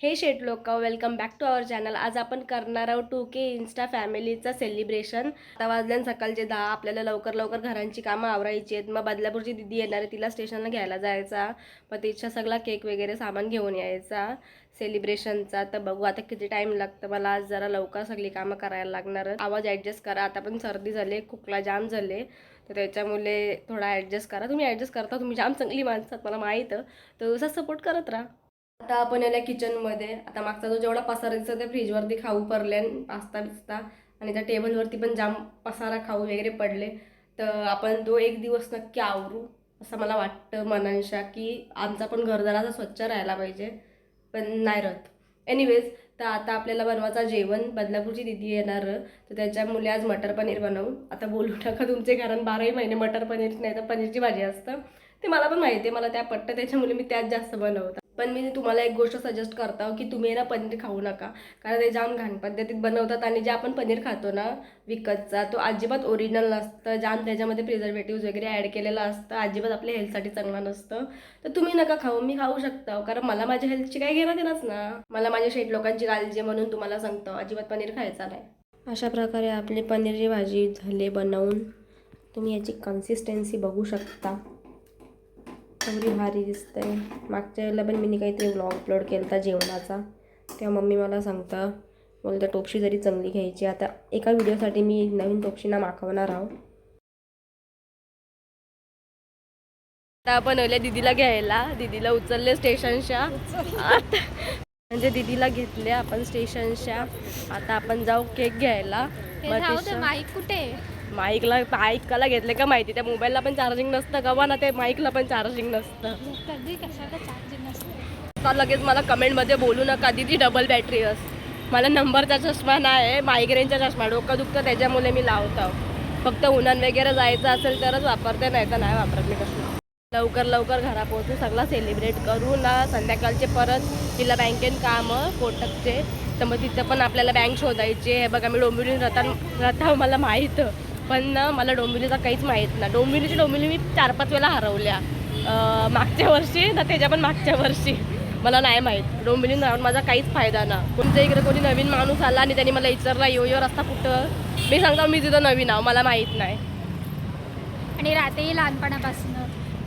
हे शेट लोक welcome back to our channel. आज आपण करणार आहोत 2K इन्स्टा फॅमिलीचा सेलिब्रेशन. आता वाजल्यान सकाळचे 10. आपल्याला लवकर लवकर घरांची कामं आवरायची आहेत. मग बदलापूरची दिदी येणार आहे, तिला स्टेशनला घ्यायला जायचा. मग तिच्या सगळा केक वगैरे सामान घेऊन यायचा सेलिब्रेशनचा. तर बघू आता किती टाईम लागतं. मला आज जरा लवकर सगळी कामं करायला लागणार. आवाज ॲडजस्ट करा, आता पण सर्दी झाले, खोकला जाम झाले, तर त्याच्यामुळे थोडा ॲडजस्ट करा. तुम्ही ॲडजस्ट करता, तुम्ही जाम चांगली माणसं मला माहीत, तर तसं सपोर्ट करत राहा. आता आपण याला किचनमध्ये, आता मागचा जो जेवढा पसारा दिसतो ते फ्रीजवरती खाऊ पडले, पास्ता बिस्ता, आणि त्या टेबलवरती पण जाम पसारा खाऊ वगैरे पडले. तर आपण तो एक दिवस नक्की आवरू असं मला वाटतं मनांशा, की आमचा पण घर जरा स्वच्छ राहायला पाहिजे, पण नाही राहत. एनिवेज, तर आता आपल्याला बनवायचं जेवण. बदलापूरची दिदी येणार, तर त्याच्यामुळे आज मटर पनीर बनवू. आता बोलू नका तुमचे, कारण 12ही महिने मटर पनीर नाही तर पनीरची भाजी असतं. ते मला पण माहिती आहे, मला त्या पट्ट्या, त्याच्यामुळे मी त्यात जास्त बनवतात. पण मी तुम्हाला एक गोष्ट सजेस्ट करतो की तुम्ही ना पनीर खाऊ नका, कारण ते जाम घाण पद्धतीत बनवतात. आणि जे आपण पनीर खातो ना विकतचा, तो अजिबात ओरिजिनल नसतं. जाम त्याच्यामध्ये प्रिझर्वेटिव्ह वगैरे ॲड केलेलं असतं, अजिबात आपल्या हेल्थसाठी चांगलं नसतं. तर तुम्ही नका खाऊ, मी खाऊ शकतो, कारण मला माझ्या हेल्थची काही घेणं देणंच ना. मला माझ्या शेट लोकांची काळजी म्हणून तुम्हाला सांगतो, अजिबात पनीर खायचा नाही. अशा प्रकारे आपली पनीरची भाजी झाली बनवून. तुम्ही याची कन्सिस्टन्सी बघू शकता, एवढी भारी दिसतंय. मागच्या वेळेला पण मी काहीतरी व्लॉग अपलोड केला होता जेवणाचा, तेव्हा मम्मी मला सांगतं, बोलतं टोपशी जरी चांगली घ्यायची. आता एका व्हिडिओसाठी मी नवीन टोपशीना मागवणार आहोत. आता आपण आले दिदीला घ्यायला, दिदीला उचलले स्टेशनच्या. आता म्हणजे दिदीला घेतले आपण स्टेशनच्या. आता आपण जाऊ केक घ्यायला. माईक कुठे? माईकला घेतले का माहिती, त्या मोबाईलला पण चार्जिंग नसतं गवा ना, ते माईकला पण चार्जिंग नसतं. कधी कशाला चार्जिंग नसतं. आता लगेच मला कमेंटमध्ये बोलू नका दिदी डबल बॅटरी मला नंबरचा चष्मा नाही, मायग्रेनचा चष्मा, डोकं दुखतं त्याच्यामुळे मी लावतो. फक्त उन्हान वगैरे जायचं असेल तरच वापरते, नाही तर नाही वापरत मी कसं. लवकर लवकर घरा पोहोचून सगळं सेलिब्रेट करू ना. संध्याकाळचे परत तिला बँकेत कामं कोटकचे, तर मग तिथं पण आपल्याला बँक शोधायची. हे बघा, मी डोंबिवलीत राहता मला माहीत, पण ना मला डोंबिवलीचा काहीच माहीत ना. डोंबिवली मी 4-5 वेळा हरवल्या, मागच्या वर्षी ना त्याच्या पण मागच्या वर्षी. मला नाही माहीत डोंबिवलीत राहून माझा काहीच फायदा ना. तुमच्या इकडे कोणी नवीन माणूस आला आणि त्यांनी मला विचारला यो रस्ता कुठं, मी सांगतो मी तिथं नवीन आहो, मला माहीत नाही. आणि राहतेही लहानपणापासून.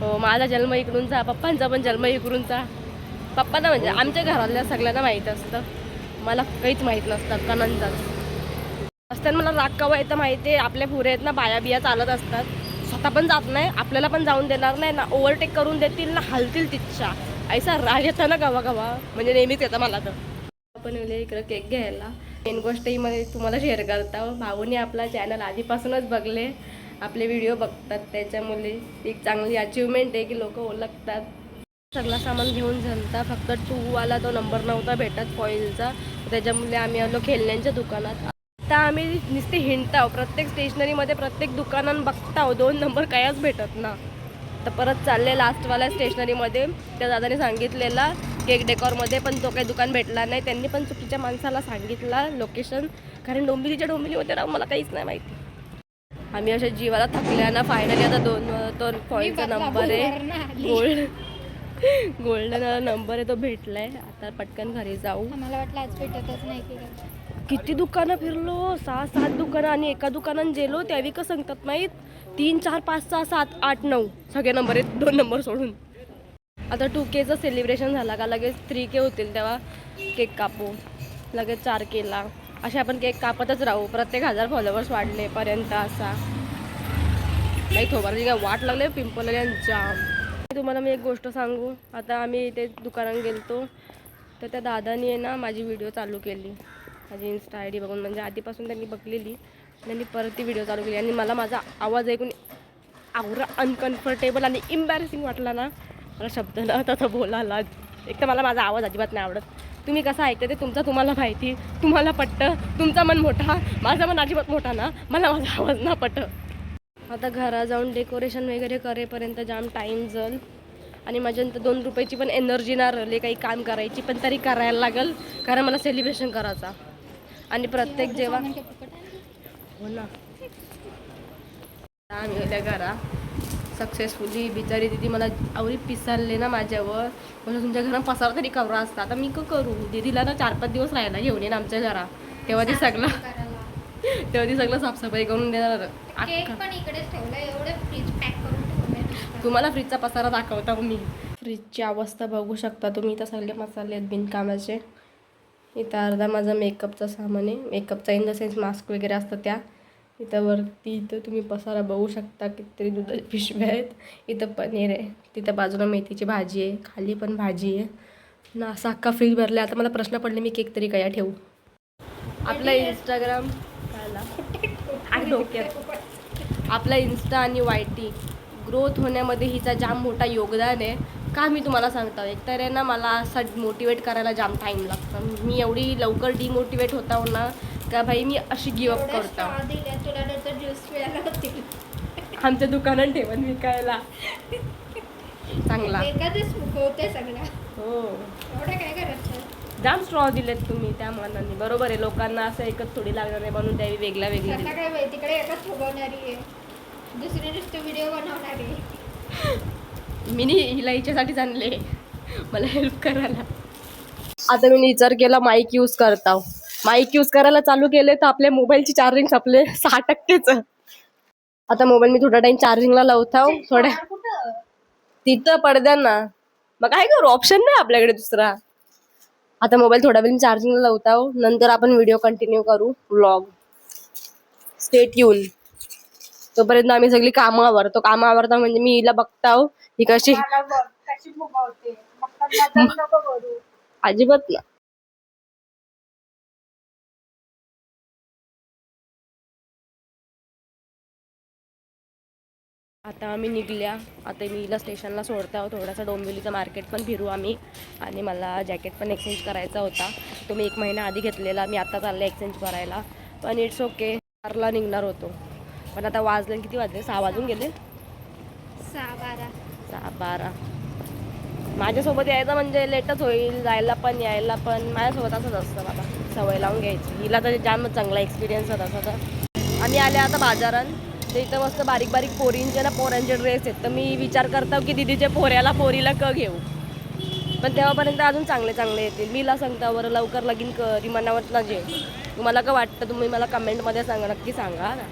हो, माझा जन्म इकडूनचा, पप्पांचा पण जन्म इकडूनचा. पप्पांना म्हणजे आमच्या घरातल्या सगळ्यांना माहीत असतं, मला काहीच माहीत नसतं कणांचाच असतं. मला राग कवा येतं माहिती आहे, आपल्या पुरे आहेत ना बाया बिया चालत असतात, स्वतः पण जात नाही, आपल्याला पण जाऊन देणार नाही ना, ओव्हरटेक करून देतील ना, हलतील तिच्छा, ऐसा राग येतं ना गवा गवा, म्हणजे नेहमीच येतं मला. तर आपण इकडं केक घ्यायला. मेन गोष्टही मध्ये तुम्हाला शेअर करता, भाऊने आपला चॅनल आधीपासूनच बघले, आपले व्हिडिओ बघतात, त्याच्यामुळे एक चांगली अचिव्हमेंट आहे की लोक ओळखतात. सगळं सामान घेऊन झालता, फक्त 2 वाला तो नंबर नव्हता भेटत फॉईलचा, त्याच्यामुळे आम्ही आलो खेळण्यांच्या दुकानात. आता आम्ही नुसते हिंडताव, प्रत्येक स्टेशनरीमध्ये प्रत्येक दुकानात बघताव, 2 नंबर कायच भेटत ना. तर परत चालले लास्टवाल्या स्टेशनरीमध्ये, त्या दादाने सांगितलेला केक डेकॉरमध्ये, पण तो काही दुकान भेटला नाही. त्यांनी पण चुकीच्या माणसाला सांगितला लोकेशन, कारण डोंबिवलीमध्ये राहून मला काहीच नाही माहिती. आम्ही अशा जीवाला थकल्या ना. फायनली आता 2 फॉईलचा नंबर आहे, गोल्डन नंबर आहे, तो भेटलाय. आता पटकन घरी जाऊ. मला वाटलं आज भेटतच नाही की. किती दुकानं फिरलो, 6-7 दुकानं, आणि एका दुकानात गेलो त्यावेळी का सांगतात माहीत, 3, 4, 5, 6, 7, 8, 9 सगळे नंबर आहेत, 2 नंबर सोडून. आता 2Kचं सेलिब्रेशन झाला का लगेच 3K होतील, तेव्हा केक कापू. लगेच 4Kला असे आपण केक कापतच राहू, प्रत्येक 1000 फॉलोअर्स वाढलेपर्यंत. असा नाही थोबारची काय वाट लागले, पिंपल जाम. तुम्हाला मी एक गोष्ट सांगू, आता आम्ही इथे दुकानात गेलतो, तर त्या दादानी आहे ना माझी व्हिडिओ चालू केली, माझी इन्स्टा ID बघून, म्हणजे आधीपासून त्यांनी बघलेली, त्यांनी परत ती व्हिडिओ चालू केली. आणि मला माझा आवाज ऐकून आवरा अनकम्फर्टेबल आणि इम्बॅरेसिंग वाटला ना, मला शब्द ना तसं बोलायला. एक तर मला माझा आवाज अजिबात नाही आवडत. तुम्ही कसं ऐकते ते तुम्हाला माहिती, तुम्हाला पटतं, तुमचा मन मोठा, माझा मन अजिबात मोठा ना, मला माझा आवाज ना पटतं. आता घरा जाऊन डेकोरेशन वगैरे करेपर्यंत जाम टाईम जाईल, आणि माझ्यानंतर 2 रुपयाची पण एनर्जी ना राहिली काही काम करायची, पण तरी करायला लागेल, कारण मला सेलिब्रेशन करायचा. आणि प्रत्येक जेव्हा हो ना, आम्ही गेल्या घरा सक्सेसफुली. बिचारी दिदी मला आवरी पिसालले ना माझ्यावर. म्हणजे तुमच्या घरात पसारा तरी कवरा असता. आता मी करू दिदीला ना 4-5 दिवस राहायला घेऊन येईन आमच्या घरा. तेव्हा ती सगळं साफसफाई करून देणार. केक पण इकडेच ठेवला, एवढे फ्रीज पॅक करून ठेवले. तुम्हाला फ्रीजचा पसारा दाखवता मी. फ्रीजची अवस्था बघू शकता तुम्ही. इथं सगळे मसाले आहेत बिनकामाचे. इथं अर्धा माझा मेकअपचा सामान आहे. मेकअपचा इन द सेन्स मास्क वगैरे असतं त्या. इथं वरती इथं तुम्ही पसारा बघू शकता. कितीतरी दुधाची पिशव्या आहेत. इथं पनीर आहे. तिथं बाजूला मेथीची भाजी आहे. खाली पण भाजी आहे ना. असा अख्खा फ्रीज भरला. आता मला प्रश्न पडले मी केक तरी काय ठेवू. आपला इंस्टाग्राम डोक्यात आपला इन्स्टा आणि YT ग्रोथ होण्यामध्ये हिचा जाम मोठा योगदान आहे. का मी तुम्हाला सांगतो, एकतर आहे ना मला असं मोटिवेट करायला जाम टाईम लागतं. मी एवढी लवकर डिमोटिवेट होता हो ना का भाई मी अशी गिवअप करतो. आमच्या दुकानात ठेवून विकायला चांगला हो. काय करायचं, जाम स्ट्रॉ दिलेत तुम्ही त्या मनाने. बरोबर आहे, लोकांना असं एकच थोडी लागणार आहे म्हणून त्यावेळी वेगळ्या वेगळ्या त्यांना काय माहिती, तिकडे एकच फुगवणारी आहे, दुसरी नुसतं व्हिडिओ बनवणारी आहे. मी हिला हिच्यासाठीच आणले मला हेल्प करायला. आता मी विचार केला माईक यूज करता. माईक यूज करायला चालू केले तर आपल्या मोबाईलची चार्जिंग संपले 6%च. आता मोबाईल मी थोडा टाइम चार्जिंगला लावता. थोड्या तिथं पडद्यांना मग काय करू, ऑप्शन नाही आपल्याकडे दुसरा. आता मोबाईल थोडा वेळ चार्जिंगला लावता. नंतर आपण व्हिडिओ कंटिन्यू करू व्लॉग. Stay tune. तोपर्यंत आम्ही सगळी कामं आवरतो. कामं आवरता म्हणजे मी हिला बघता ही कशी अजिबात ना. आता आम्ही निघल्या. आता मी हिला स्टेशनला सोडता आहोत. थोडासा डोंबिवलीचं मार्केट पण फिरू आम्ही. आणि मला जॅकेट पण एक्सचेंज करायचा होता. तो मी 1 महिना आधी घेतलेला. मी आता चालले एक्सचेंज करायला. पण इट्स ओके. 4ला निघणार होतो पण आता वाजले किती वाजले, 6 वाजून गेले. 6:12. माझ्यासोबत यायचं म्हणजे लेटच होईल. जायला पण यायला पण माझ्यासोबत असंच असतं बाबा. सवय लावून घ्यायची. हिला तर जाम चांगला एक्सपिरियन्स होता तसा तर. आम्ही आले आता बाजारात. तर इथं मस्त बारीक बारीक पोरींचे ना पोरांचे ड्रेस आहेत. तर मी विचार करतो की दीदीचे पोरीला घेऊ. पण तेव्हापर्यंत अजून चांगले चांगले येतील. मीला सांगता बरं लवकर लगीन कर मनावर ना जे. तुम्हाला काय वाटतं तुम्ही मला कमेंटमध्ये सांगा, नक्की सांगा ना.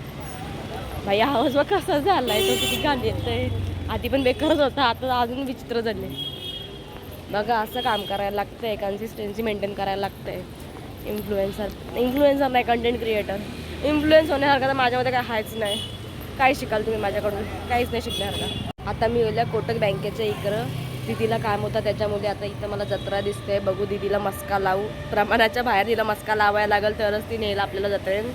भाई आवाज बघ कसा झालाय, तो किती घाण येतोय. आधी पण बेकारच होता, आता अजून विचित्र झाले. बघा असं काम करायला लागतंय. कन्सिस्टन्सी मेंटेन करायला लागतंय. इन्फ्लुएन्सर नाही, कंटेंट क्रिएटर. इन्फ्लुएन्स होण्यासारखं तर माझ्यामध्ये काय हायच नाही. काय शिकाल तुम्ही माझ्याकडून, काहीच नाही शिकण्यासारखं. आता मी गेल्या कोटक बँकेच्या इकडं दीदीला काम होता त्याच्यामुळे. आता इथं मला जत्रा दिसते. बघू दीदीला मस्का लावू. प्रमाणाच्या बाहेर तिला मस्का लावायला लागेल तरच ती नेला आपल्याला जत्रेन.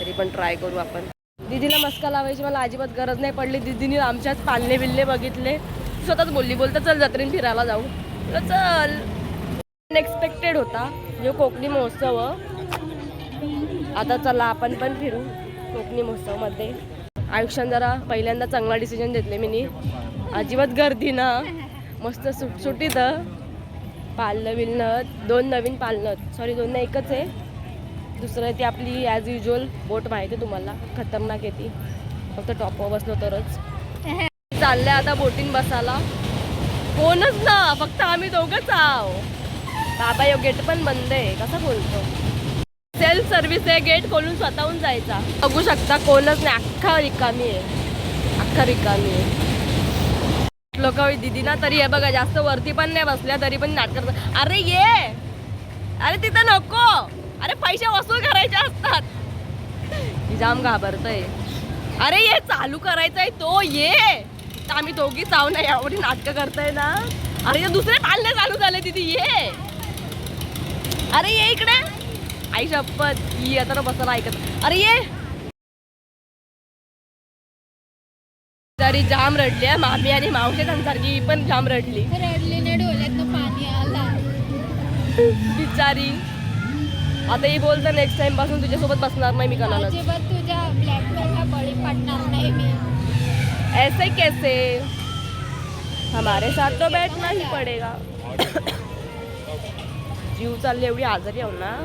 तरी पण ट्राय करू आपण. दीदीला मस्का लावायची मला अजिबात गरज नाही पडली. दीदीने आमच्याच पालने बिल्ले बघितले. स्वतःच बोलता चल जत्रेन फिरायला जाऊ. चल. अनएक्सपेक्टेड होता जो कोकणी महोत्सव. आता चला आपण पण फिरू कोकणी महोत्सवमध्ये. आयुष्यात जरा पहिल्यांदा चांगला डिसिजन घेतले मी. अजिबात गर्दी ना, मस्त सुटसुटीत. पालनं बिलनं 2 नवीन पालनं, सॉरी 2 नाही एकच आहे. दुसरं ती आपली ॲज युजल बोट माहिती तुम्हाला, खतरनाक आहे ती. फक्त टॉपवर बसलो तरच. चालले आता बोटीन बसायला. कोणच ना, फक्त आम्ही दोघंच आहो. बाबा यो गेट पण बंद आहे. कसा बोलतो, सेल्फ सर्व्हिस आहे. गेट खोलून स्वतःहून जायचा. बघू शकता कोणच नाही, अख्खा रिकामी आहे. अख्खा रिकामी आहे. लोक दिदी ना तरी हे बघा जास्त वरती पण नाही बसल्या तरी पण नाटक. अरे ये, अरे तिथं नको. अरे पैसे वसूल करायचे असतात. जाम घाबरतय. अरे ये चालू करायचंय तो ये. तर आम्ही दोघी जाऊ नाही एवढी नाटकं करताय ना. अरे दुसरे पालने चालू झाले तिथे ये. अरे ये इकडे. आई शपथ ही आता बसायला ऐकत. अरे ये. तरी जाम रडली आहे मामी आणि मावशी त्यांसारखी पण जाम रडली. रडलीने डोळ्यातनं पाणी आला बिचारी. आता ही बोलतो नेक्स्ट टाइम पासून तुझ्यासोबत बसणार नाही मी कोणाला. अजिबात तुझ्या ब्लॅकमेलला बळी पडणार नाही मी. ऐसे कैसे, हमारे साथ तो बैठना ही पडेगा. जीव चालली एवढी आजारी आहो ना.